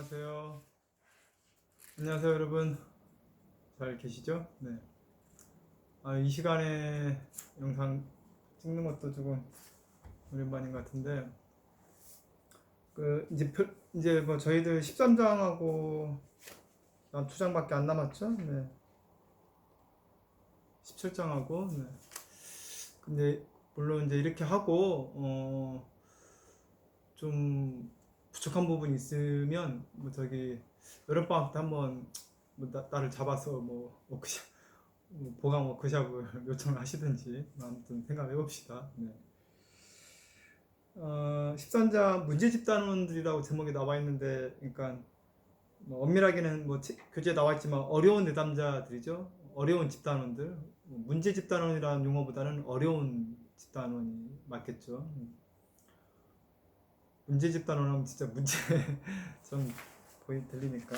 안녕하세요. 안녕하세요, 여러분. 잘 계시죠? 네. 이 시간에 영상 찍는 것도 조금 오랜만인 것 같은데, 이제 뭐 저희들 13장하고 한 2장밖에 안 남았죠? 네. 17장하고, 네. 근데 물론 이제 이렇게 하고, 좀 부족한 부분이 있으면 여름방학 때 한번 나를 잡아서 보강 워크샵을 요청을 하시든지 아무튼 생각해 봅시다. 네. 13장 문제 집단원들이라고 제목이 나와 있는데, 그러니까 엄밀하게는 교재에 나와 있지만 어려운 내담자들이죠. 어려운 집단원들. 문제 집단원이라는 용어보다는 어려운 집단원이 맞겠죠. 문제 집단원 하면 진짜 문제 좀 들리니까.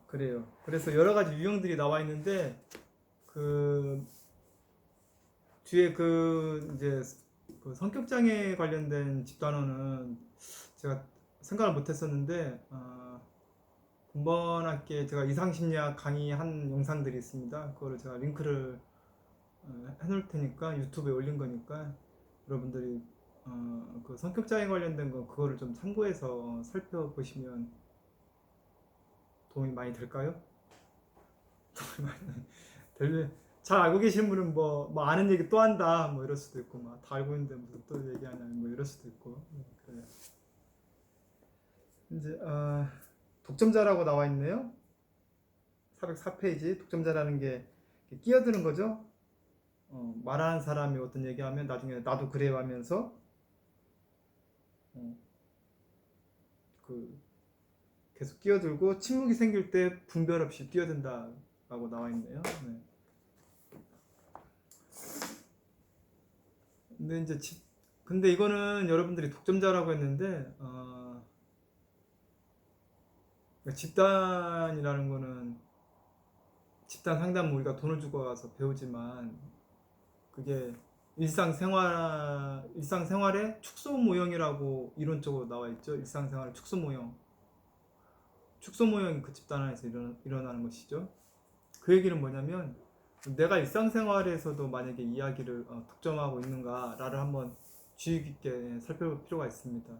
그래요. 그래서 여러 가지 유형들이 나와 있는데, 그 뒤에 이제 성격 장애 관련된 집단어는 제가 생각을 못 했었는데, 군번학기에 제가 이상심리학 강의한 영상들이 있습니다. 그거를 제가 링크를 해놓을 테니까, 유튜브에 올린 거니까 여러분들이 그 성격 장애 관련된 거 그거를 좀 참고해서 살펴보시면 도움이 많이 될까요? 도움이 많이 잘 알고 계신 분은 아는 얘기 또 한다 이럴 수도 있고, 다 알고 있는데 무슨 또 얘기하냐 이럴 수도 있고. 그래요. 이제 독점자라고 나와 있네요. 404페이지. 독점자라는 게 끼어드는 거죠. 말하는 사람이 어떤 얘기하면 나중에 나도 그래요 하면서 계속 끼어들고, 침묵이 생길 때 분별 없이 끼어든다라고 나와 있네요. 네. 근데 이거는 여러분들이 독점자라고 했는데, 집단이라는 거는 집단 상담 우리가 돈을 주고 가서 배우지만, 그게 일상생활의 축소 모형이라고 이론적으로 나와 있죠. 일상생활의 축소 모형이 그 집단 안에서 일어나는 것이죠. 그 얘기는 뭐냐면, 내가 일상생활에서도 만약에 이야기를 독점하고 있는가를 한번 주의 깊게 살펴볼 필요가 있습니다.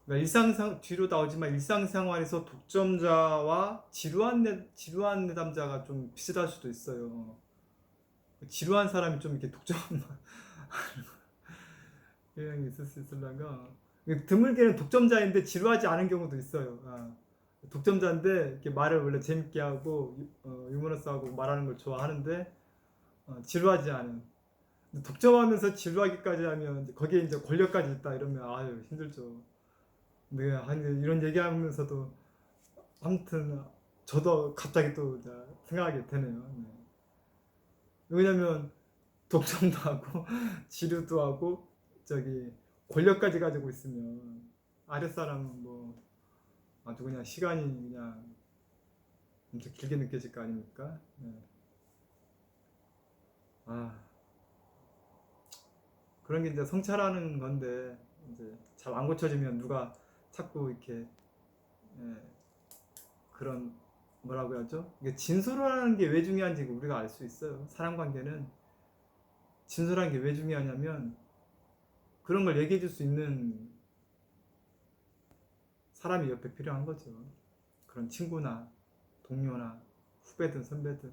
그러니까 뒤로 나오지만 일상생활에서 독점자와 지루한 내담자가 좀 비슷할 수도 있어요. 지루한 사람이 좀 이렇게 독점하는 경향이 있을 수 있을란가. 드물게는 독점자인데 지루하지 않은 경우도 있어요. 독점자인데 이렇게 말을 원래 재밌게 하고 유머러스하고 말하는 걸 좋아하는데 지루하지 않은. 독점하면서 지루하기까지 하면 거기에 이제 권력까지 있다 이러면 아유 힘들죠. 네, 이런 얘기하면서도 아무튼 저도 갑자기 또 생각하게 되네요. 네. 왜냐면 독점도 하고 지루도 하고 권력까지 가지고 있으면 아랫사람은 아주 그냥 시간이 그냥 엄청 길게 느껴질 거 아닙니까? 네. 그런 게 이제 성찰하는 건데, 이제 잘 안 고쳐지면 누가 자꾸 이렇게 그런 뭐라고 하죠? 이게 진솔하는 게 왜 중요한지 우리가 알 수 있어요. 사람 관계는 진솔한 게 왜 중요하냐면, 그런 걸 얘기해 줄 수 있는 사람이 옆에 필요한 거죠. 그런 친구나 동료나 후배든 선배든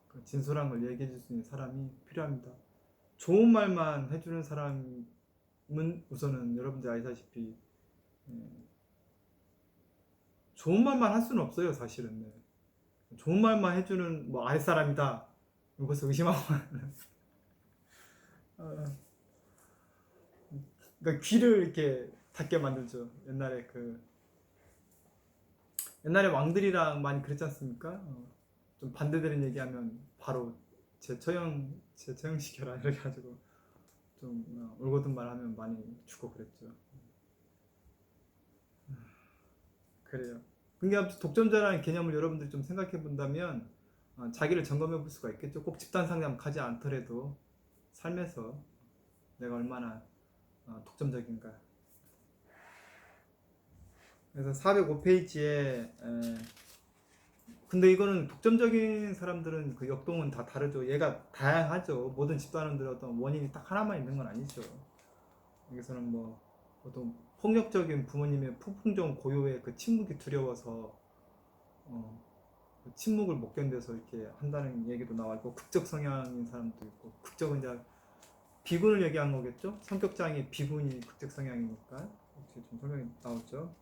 그런 진솔한 걸 얘기해 줄 수 있는 사람이 필요합니다. 좋은 말만 해주는 사람은 우선은 여러분들 아시다시피 좋은 말만 할 수는 없어요, 사실은. 네. 좋은 말만 해주는 아랫사람이다. 벌써 의심하고 그러니까 귀를 이렇게 닫게 만들죠. 옛날에 왕들이랑 많이 그랬지 않습니까? 좀 반대되는 얘기하면 바로 제 처형시켜라 이렇게 가지고 좀 올곧은 말하면 많이 죽고 그랬죠. 그래요. 그러니까 독점자라는 개념을 여러분들이 좀 생각해 본다면 자기를 점검해 볼 수가 있겠죠. 꼭 집단 상담 가지 않더라도 삶에서 내가 얼마나 독점적인가. 그래서 405페이지에 근데 이거는 독점적인 사람들은 그 역동은 다 다르죠. 얘가 다양하죠. 모든 집단원들의 어떤 원인이 딱 하나만 있는 건 아니죠. 여기서는 뭐 어떤 폭력적인 부모님의 폭풍정 고요의 그 침묵이 두려워서 그 침묵을 못 견뎌서 이렇게 한다는 얘기도 나와 있고, 극적 성향인 사람도 있고, 극적은 이제 비군을 얘기한 거겠죠. 성격장애 비군이 극적 성향이니까 이렇게 좀 설명이 나오죠.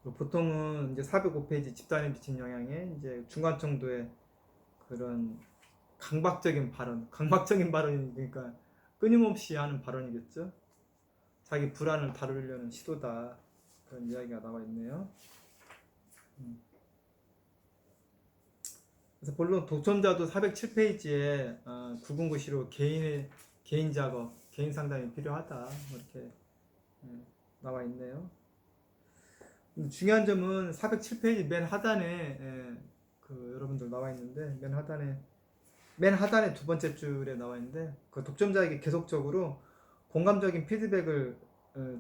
보통은 이제 405페이지 집단에 미친 영향에 이제 중간 정도의 그런 강박적인 발언, 강박적인 발언이 그러니까 끊임없이 하는 발언이겠죠. 자기 불안을 다루려는 시도다, 그런 이야기가 나와 있네요. 그래서 본론 독점자도 407페이지에 구분고시로 개인 작업, 개인 상담이 필요하다, 뭐 이렇게 나와 있네요. 중요한 점은 407페이지 맨 하단에 그 여러분들 나와 있는데, 맨 하단에 두 번째 줄에 나와 있는데, 그 독점자에게 계속적으로 공감적인 피드백을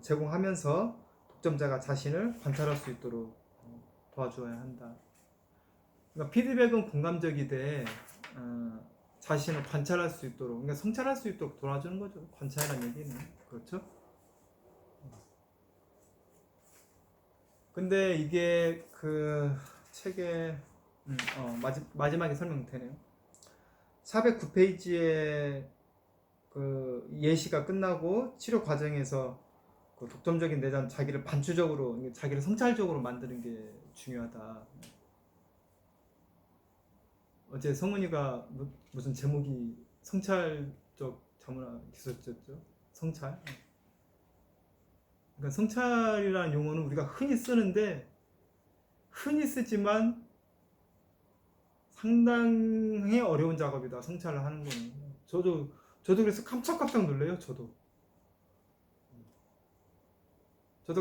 제공하면서 독점자가 자신을 관찰할 수 있도록 도와줘야 한다. 그러니까 피드백은 공감적이되 자신을 관찰할 수 있도록, 그러니까 성찰할 수 있도록 도와주는 거죠. 관찰이라는 얘기는. 그렇죠? 근데 이게 그 책의 마지막에 설명되네요. 409페이지에 그 예시가 끝나고 치료 과정에서 그 독점적인 내담 자기를 반추적으로, 자기를 성찰적으로 만드는 게 중요하다. 어제 성은이가 무슨 제목이 성찰적 자문화 기술였죠? 성찰. 그러니까 성찰이라는 용어는 우리가 흔히 쓰는데, 흔히 쓰지만 상당히 어려운 작업이다, 성찰을 하는 거는. 저도 그래서 깜짝깜짝 놀래요. 저도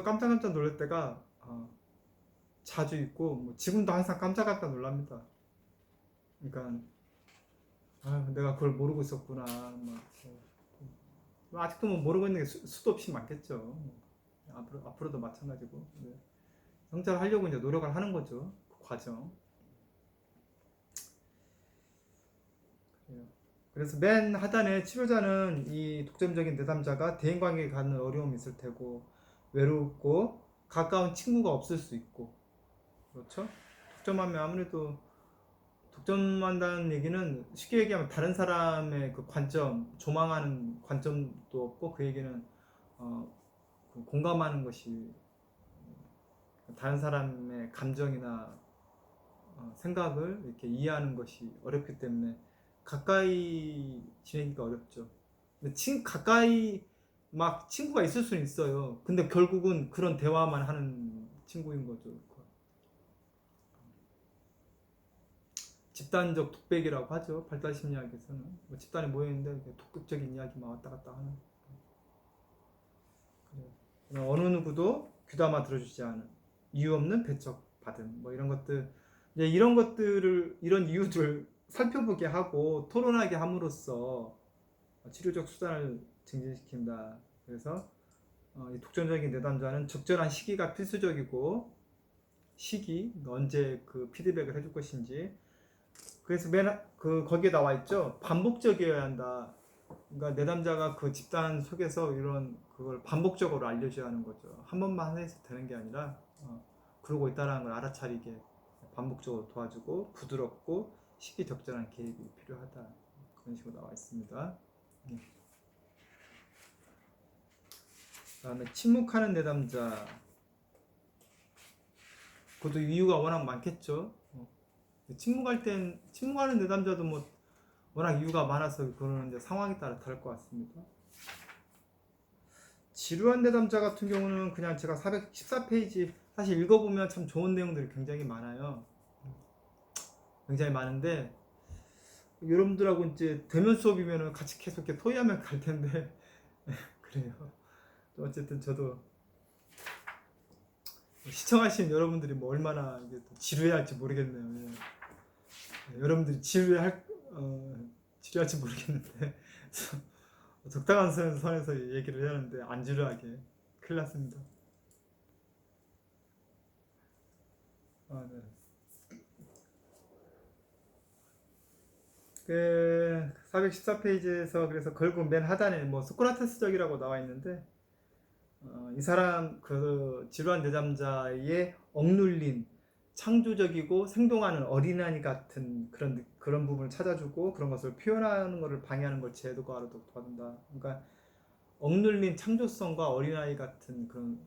깜짝깜짝 놀랄 때가 자주 있고, 뭐 지금도 항상 깜짝깜짝 놀랍니다. 그러니까 내가 그걸 모르고 있었구나. 아직도 뭐 모르고 있는 게 수도 없이 많겠죠. 앞으로도 마찬가지고. 성찰을 하려고 이제 노력을 하는 거죠. 그 과정. 그래서 맨 하단에 치료자는 이 독점적인 내담자가 대인관계에 갖는 어려움이 있을 테고, 외롭고 가까운 친구가 없을 수 있고, 그렇죠? 독점하면 아무래도, 독점한다는 얘기는 쉽게 얘기하면 다른 사람의 그 관점, 조망하는 관점도 없고, 그 얘기는 그 공감하는 것이, 다른 사람의 감정이나 생각을 이렇게 이해하는 것이 어렵기 때문에 가까이 지내기가 어렵죠. 근데 가까이 막 친구가 있을 수는 있어요. 근데 결국은 그런 대화만 하는 친구인 거죠. 집단적 독백이라고 하죠. 발달 심리학에서는. 뭐 집단에 모여있는데 독극적인 이야기만 왔다 갔다 하는. 어느 누구도 귀담아 들어주지 않은, 이유 없는 배척 받은, 뭐 이런 것들, 이제 이런 이유들을 살펴보게 하고 토론하게 함으로써 치료적 수단을 증진시킨다. 그래서 이 독점적인 내담자는 적절한 시기가 필수적이고, 언제 그 피드백을 해줄 것인지. 그래서 거기에 나와 있죠. 반복적이어야 한다. 그러니까 내담자가 그 집단 속에서 이런 그걸 반복적으로 알려줘야 하는 거죠. 한 번만 해서 되는 게 아니라 그러고 있다는 걸 알아차리게 반복적으로 도와주고, 부드럽고 시기적절한 개입이 필요하다. 그런 식으로 나와 있습니다. 그다음에 침묵하는 내담자. 그것도 이유가 워낙 많겠죠. 침묵하는 내담자도 뭐 워낙 이유가 많아서 그러는 이제 상황에 따라 다를 것 같습니다. 지루한 내담자 같은 경우는 그냥 제가 414페이지 사실 읽어보면 참 좋은 내용들이 굉장히 많아요. 굉장히 많은데, 여러분들하고 이제 대면 수업이면 같이 계속 이렇게 토의하면 갈 텐데 그래요. 어쨌든 저도 시청하신 여러분들이 뭐 얼마나 이게 또 지루해할지 모르겠네요. 여러분들이 지루할지 모르겠는데 적당한 선에서 얘기를 해야 하는데 안 지루하게 큰일 났습니다. 네. 그 414페이지에서 그래서 결국 맨 하단에 뭐 소크라테스적이라고 나와 있는데 이 사람 그 지루한 내담자의 억눌린 창조적이고 생동하는 어린아이 같은 그런 부분을 찾아주고 그런 것을 표현하는 것을 방해하는 걸 제도가로도 도와준다. 그러니까 억눌린 창조성과 어린아이 같은 그런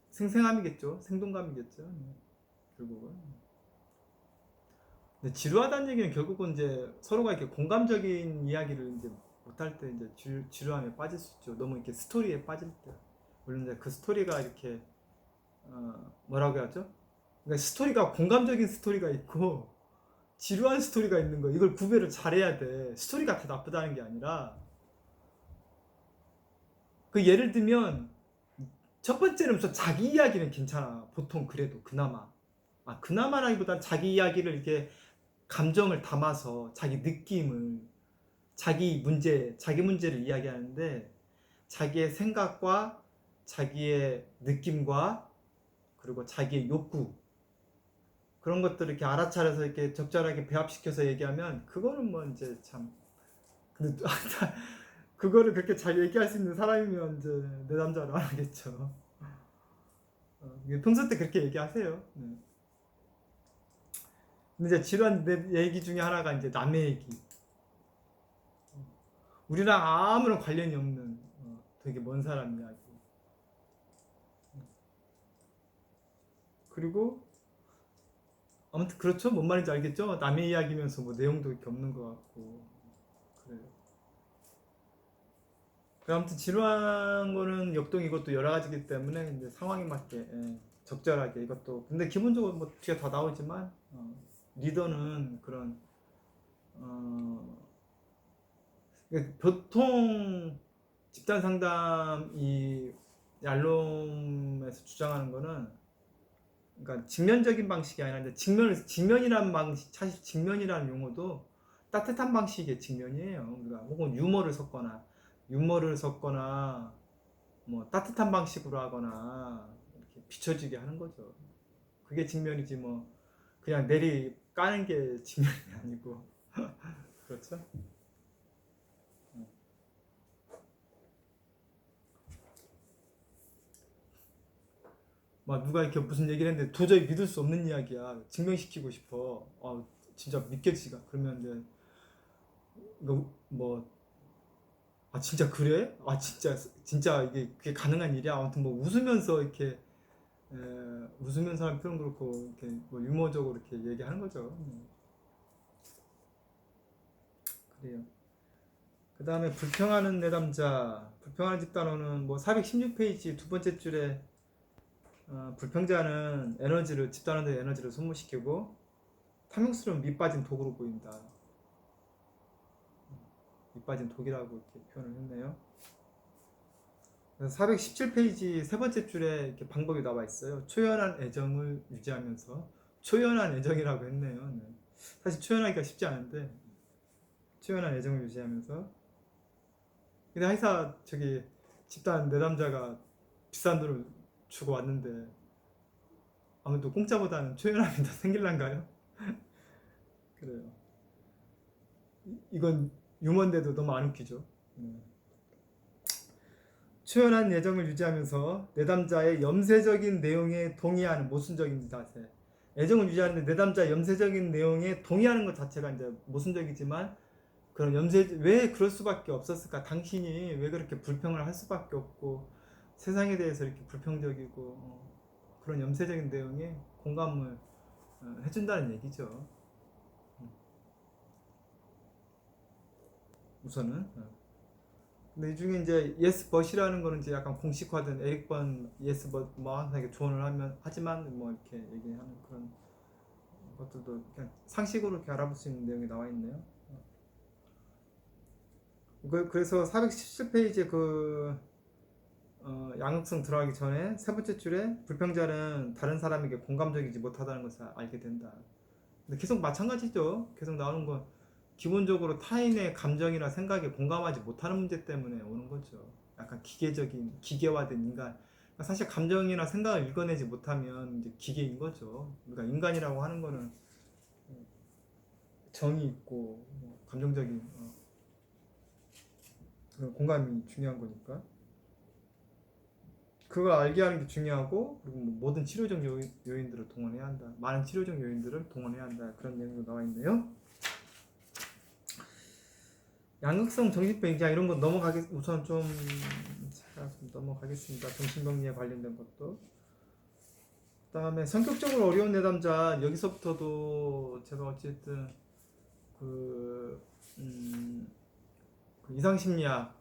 생생함이겠죠. 생동감이겠죠. 결국은. 근데 지루하다는 얘기는 결국은 이제 서로가 이렇게 공감적인 이야기를 이제 못할 때 이제 지루함에 빠질 수 있죠. 너무 이렇게 스토리에 빠질 때. 물론 이제 그 스토리가 이렇게 뭐라고 하죠? 그러니까 스토리가 공감적인 스토리가 있고 지루한 스토리가 있는 거. 이걸 구별을 잘해야 돼. 스토리가 다 나쁘다는 게 아니라 그 예를 들면 첫 번째는 우선 자기 이야기는 괜찮아. 보통 그래도 그나마. 그나마라기보단 자기 이야기를 이렇게 감정을 담아서 자기 느낌을 자기 문제를 이야기하는데 자기의 생각과 자기의 느낌과 그리고 자기의 욕구 그런 것들을 이렇게 알아차려서 이렇게 적절하게 배합시켜서 얘기하면 그거는 뭐 이제 참 근데 그거를 그렇게 잘 얘기할 수 있는 사람이면 이제 내 남자를 안 하겠죠. 평소 때 그렇게 얘기하세요. 네. 근데 이제 지루한 얘기 중에 하나가 이제 남의 얘기. 우리랑 아무런 관련이 없는 되게 먼 사람 이야기. 그리고 아무튼 그렇죠. 뭔 말인지 알겠죠? 남의 이야기면서 뭐 내용도 이렇게 없는 것 같고 그래요. 아무튼 지루한 거는 역동 이것도 여러 가지이기 때문에 이제 상황에 맞게 적절하게 이것도 근데 기본적으로 뭐 뒤에 다 나오지만 리더는 그런 보통 집단 상담 이 얄롬에서 주장하는 거는 그러니까 직면적인 방식이 아니라 이제 직면이라는 방식 사실 직면이라는 용어도 따뜻한 방식의 직면이에요. 그러니까 혹은 유머를 섞거나 뭐 따뜻한 방식으로 하거나 이렇게 비춰지게 하는 거죠. 그게 직면이지 뭐 그냥 내리 까는 게 직면이 아니고 그렇죠? 막 누가 이렇게 무슨 얘기를 했는데 도저히 믿을 수 없는 이야기야. 증명시키고 싶어. 진짜 믿겨지가. 그러면 이제 이거 뭐 진짜 그래? 진짜 이게 그게 가능한 일이야. 아무튼 뭐 웃으면서 이렇게 에, 웃으면서 하는 표현 그렇고 이렇게 뭐 유머적으로 이렇게 얘기하는 거죠. 그래요. 그 다음에 불평하는 내담자, 불평하는 집단어는 뭐 416페이지 두 번째 줄에 불평자는 집단원들의 에너지를 소모시키고 탐욕스러운 밑빠진 독으로 보인다. 밑빠진 독이라고 이렇게 표현을 했네요. 417페이지 세 번째 줄에 이렇게 방법이 나와 있어요. 초연한 애정을 유지하면서 초연한 애정이라고 했네요. 네. 사실 초연하기가 쉽지 않은데 초연한 애정을 유지하면서 근데 회사 저기 집단 내담자가 비싼 돈을 주고 왔는데 아무래도 공짜보다는 초연함이 더 생길란가요? 그래요. 이건 유머인데도 너무 안 웃기죠. 초연한 애정을 유지하면서 내담자의 염세적인 내용에 동의하는 모순적인 자세. 애정을 유지하는데 내담자의 염세적인 내용에 동의하는 것 자체가 이제 모순적이지만 그런 왜 그럴 수밖에 없었을까? 당신이 왜 그렇게 불평을 할 수밖에 없고 세상에 대해서 이렇게 불평적이고 그런 염세적인 내용에 공감을 해준다는 얘기죠. 우선은. 근데 이 중에 이제 예스 벗이라는 거는 이제 약간 공식화된 에릭 번 예스 벗뭐 항상 이렇게 조언을 하지만 뭐 이렇게 얘기하는 그런 것들도 그냥 상식으로 이렇게 알아볼 수 있는 내용이 나와 있네요. 그래서 417페이지 양극성 들어가기 전에 세 번째 줄에 불평자는 다른 사람에게 공감적이지 못하다는 것을 알게 된다. 근데 계속 마찬가지죠. 계속 나오는 건 기본적으로 타인의 감정이나 생각에 공감하지 못하는 문제 때문에 오는 거죠. 약간 기계화된 인간. 사실 감정이나 생각을 읽어내지 못하면 이제 기계인 거죠. 그러니까 인간이라고 하는 거는 정이 있고 감정적인 그런 공감이 중요한 거니까 그걸 알게 하는 게 중요하고, 그리고 모든 치료적 요인들을 동원해야 한다. 많은 치료적 요인들을 동원해야 한다. 그런 내용도 나와 있네요. 양극성 정신병 이런 거 우선 좀 넘어가겠습니다. 정신병리에 관련된 것도. 그다음에 성격적으로 어려운 내담자, 여기서부터도 제가 어쨌든 그 이상심리학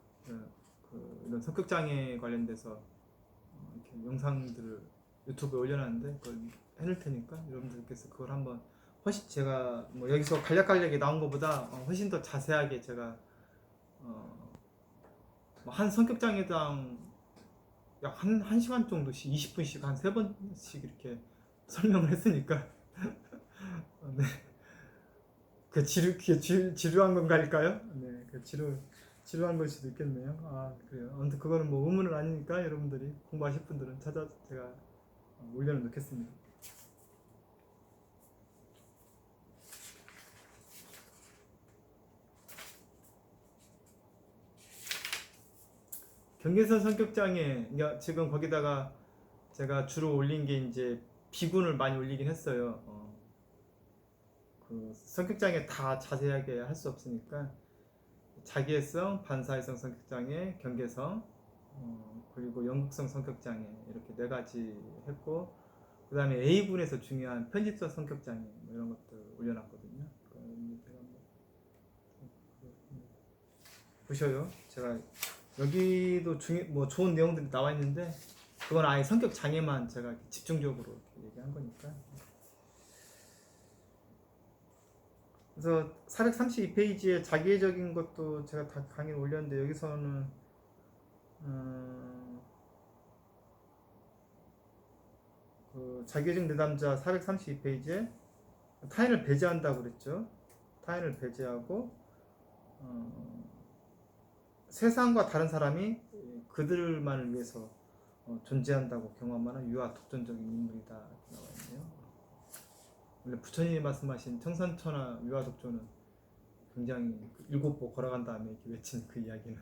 이런 성격 장애 관련돼서 이렇게 영상들을 유튜브에 올려놨는데 그걸 해놓을 테니까 여러분들께서 그걸 한번 훨씬 제가 여기서 간략간략하게 나온 것보다 훨씬 더 자세하게 제가 한 성격 장애당 약 1시간 정도씩 20분씩 한 3번씩 이렇게 설명을 했으니까 네. 지루한 건가일까요? 네, 지루한 걸 수도 있겠네요. 그래요. 아무튼 그거는 의문은 아니니까 여러분들이 공부하실 분들은 제가 올려놓겠습니다. 경계선 성격장애, 지금 거기다가 제가 주로 올린 게 이제 비군을 많이 올리긴 했어요. 그 성격장애 다 자세하게 할 수 없으니까 자기애성, 반사회성 성격장애, 경계성, 그리고 연극성 성격장애 이렇게 4가지 했고, 그 다음에 A군에서 중요한 편집성 성격장애 이런 것들 올려놨거든요. 보셔요. 제가 여기도 좋은 내용들이 나와 있는데 그건 아예 성격 장애만 제가 집중적으로 얘기한 거니까. 그래서 432페이지에 자기애적인 것도 제가 다 강의를 올렸는데 여기서는 그 자기애적 내담자 432페이지에 타인을 배제한다고 그랬죠. 타인을 배제하고 세상과 다른 사람이 그들만을 위해서 존재한다고 경험하는 유아 독존적인 인물이다 이렇게 나와 있네요. 원래 부처님이 말씀하신 청산천하 유아 독존은 굉장히 7보 걸어간 다음에 이렇게 외친 그 이야기는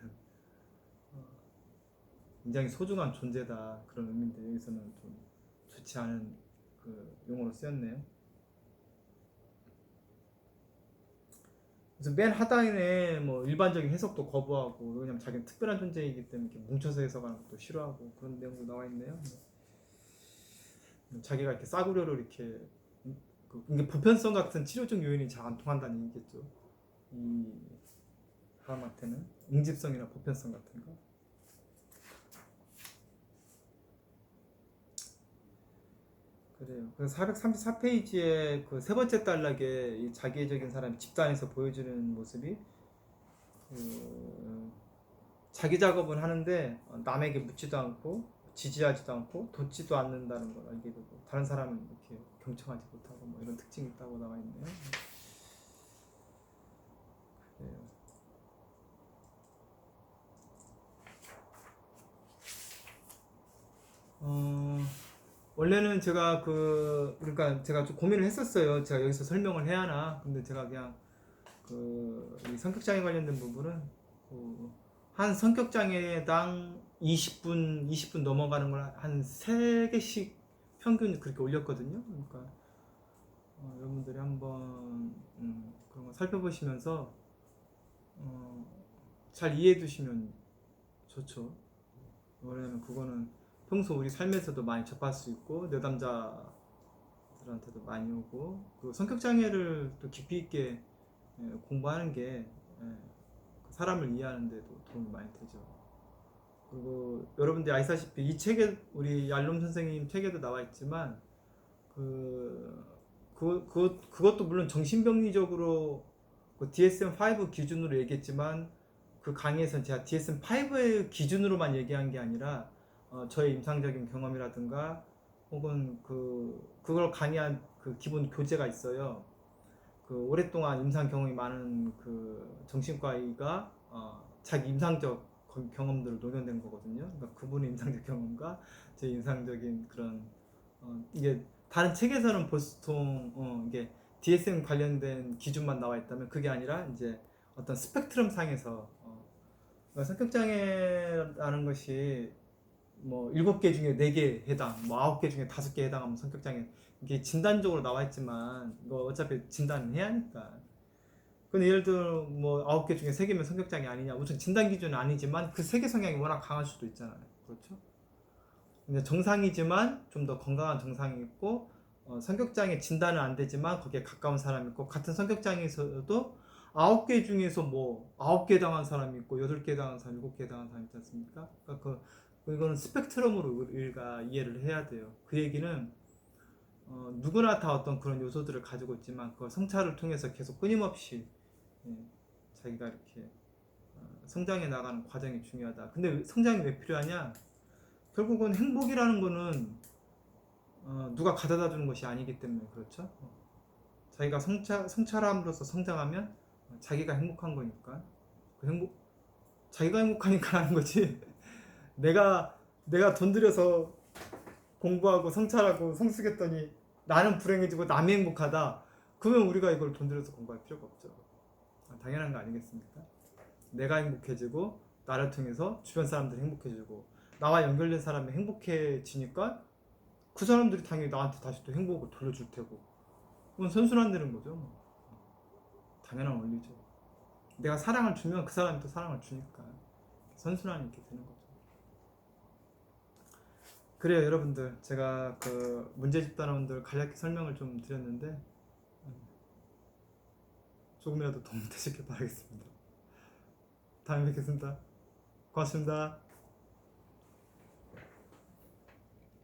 굉장히 소중한 존재다 그런 의미인데 여기서는 좀 좋지 않은 그 용어로 쓰였네요. 그래서 맨 하단에 일반적인 해석도 거부하고, 왜냐면 자기는 특별한 존재이기 때문에 이렇게 뭉쳐서 해석하는 것도 싫어하고 그런 내용도 나와 있네요. 자기가 이렇게 싸구려로 이렇게 이게 보편성 같은 치료적 요인이 잘 안 통한다는 얘기겠죠. 이 사람한테는 응집성이나 보편성 같은 거. 그래요. 그래서 434페이지에 그 3번째 단락에 이 자기애적인 사람이 집단에서 보여주는 모습이 자기 작업은 하는데 남에게 묻지도 않고 지지하지도 않고 돕지도 않는다는 걸 알게 되고, 다른 사람은 이렇게 경청하지 못하고 이런 특징이 있다고 나와 있네요. 그래요. 원래는 제가 그러니까 제가 좀 고민을 했었어요. 제가 여기서 설명을 해야 하나. 근데 제가 그냥 이 성격장애 관련된 부분은 한 성격장애당 20분 넘어가는 걸 한 3개씩 평균 그렇게 올렸거든요. 그러니까 여러분들이 한번 그런 거 살펴보시면서 잘 이해해 두시면 좋죠. 왜냐면 그거는 평소 우리 삶에서도 많이 접할 수 있고 내담자들한테도 많이 오고, 그 성격장애를 또 깊이 있게 공부하는 게 사람을 이해하는 데도 도움이 많이 되죠. 그리고 여러분들이 아시다시피 이 책에 우리 얄롬 선생님 책에도 나와 있지만 그것도 물론 정신병리적으로 그 DSM-5 기준으로 얘기했지만 그 강의에서는 제가 DSM-5의 기준으로만 얘기한 게 아니라 저의 임상적인 경험이라든가 혹은 그걸 강의한 그 기본 교재가 있어요. 그 오랫동안 임상 경험이 많은 그 정신과 의가 자기 임상적 경험들을 녹여낸 거거든요. 그러니까 그분의 인상적 경험과 제 인상적인 그런 이게 다른 책에서는 보통 이게 DSM 관련된 기준만 나와 있다면 그게 아니라 이제 어떤 스펙트럼 상에서 그러니까 성격 장애라는 것이 뭐 7개 중에 4개 해당, 뭐 9개 중에 5개 해당하면 성격 장애 이게 진단적으로 나와 있지만 이거 어차피 진단은 해야 하니까. 근데 예를 들어 뭐 9개 중에 3개면 성격 장애 아니냐? 우선 진단 기준은 아니지만 그 3개 성향이 워낙 강할 수도 있잖아요. 그렇죠? 근데 정상이지만 좀 더 건강한 정상이 있고 성격장애 진단은 안 되지만 거기에 가까운 사람이 있고 같은 성격장애에서도 9개 중에서 뭐 9개 당한 사람이 있고 8개 당한 사람, 7개 당한 사람이 있지 않습니까? 그러니까 이거는 스펙트럼으로 우리가 이해를 해야 돼요. 그 얘기는 누구나 다 어떤 그런 요소들을 가지고 있지만 그 성찰을 통해서 계속 끊임없이 예, 자기가 이렇게 성장해 나가는 과정이 중요하다. 근데 성장이 왜 필요하냐? 결국은 행복이라는 거는 누가 가져다 주는 것이 아니기 때문에 그렇죠. 자기가 성찰함으로써 성장하면 자기가 행복한 거니까 그 자기가 행복하니까 하는 거지. 내가 돈 들여서 공부하고 성찰하고 성숙했더니 나는 불행해지고 남이 행복하다. 그러면 우리가 이걸 돈 들여서 공부할 필요가 없죠. 당연한 거 아니겠습니까? 내가 행복해지고 나를 통해서 주변 사람들이 행복해지고 나와 연결된 사람이 행복해지니까 그 사람들이 당연히 나한테 다시 또 행복을 돌려줄 테고 그건 선순환 되는 거죠. 당연한 원리죠. 내가 사랑을 주면 그 사람이 또 사랑을 주니까 선순환이 이렇게 되는 거죠. 그래요 여러분들, 제가 그 문제집 단원들 간략히 설명을 좀 드렸는데 조금이라도 도움 되셨길 바라겠습니다. 다음에 뵙겠습니다. 고맙습니다.